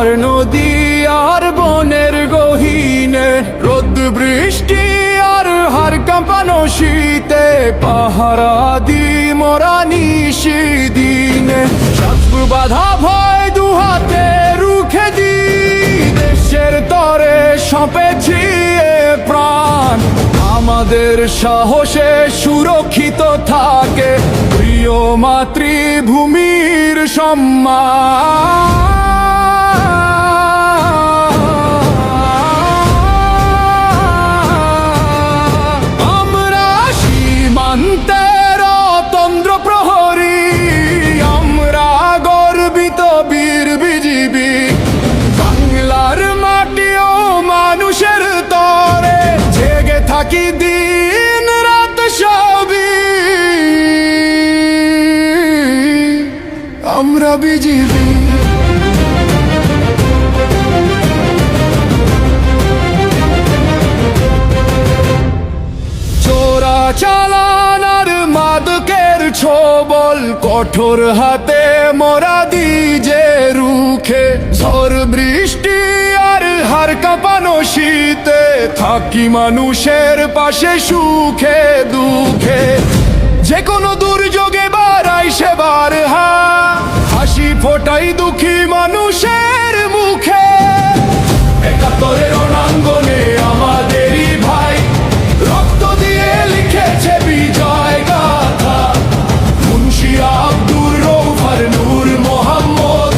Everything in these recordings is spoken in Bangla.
আর নদী আর বনের গহীনে, রোদ বৃষ্টি আর হার কাঁপানো শীতে, পাহারা দি মোরা নিশি দিনে। শত্রু বাধা ভয় দুহাতে রুখে দি, দেশের তরে সঁপেছি এ প্রাণ। আমাদের সাহসে সুরক্ষিত থাকে প্রিয় মাতৃভূমির সম্মান। আমরা সীমান্তের অতন্দ্র প্রহরী, আমরা গর্বিত বীর বিজিবি। বাংলার মাটি ও মানুষের তরে জেগে থাকি দিন রাত সবই। আমরা বিজিবি। চালান আর মাদকের ছোবল, কঠোর হাতে মোরা দিজে রুখে। ঝড় বৃষ্টি আর হার কাঁপানো শীতে, থাকি মানুষের পাশে সুখে দুঃখে। যে কোনো দুর্যোগে বাড়াই সেবার হাসি ফোটাই দুঃখী মানুষের মুখে। একাত্তরের রণাঙ্গনে আমাদেরই ভাই, রক্ত দিয়ে লিখেছে বিজয় গাথা। মুন্সি আব্দুর রৌফার নূর মোহাম্মদ,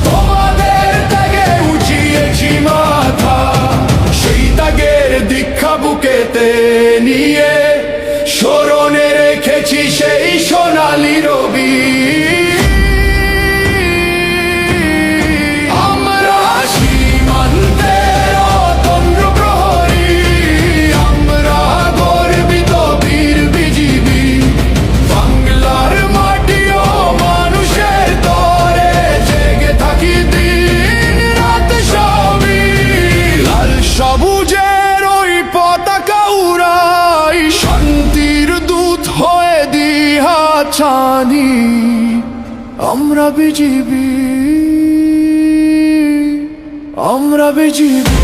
তোমাদের ত্যাগে উঁচিয়েছি মাথা। সেই ত্যাগের দীক্ষা বুকেতে নিয়ে স্মরণে রেখেছি সেই সোনালী রবি। সবুজের ওই পতাকা উড়াই, শান্তির দূত হয়ে দিহা ছানি। আমরা বিজিবি, আমরা বিজিবি।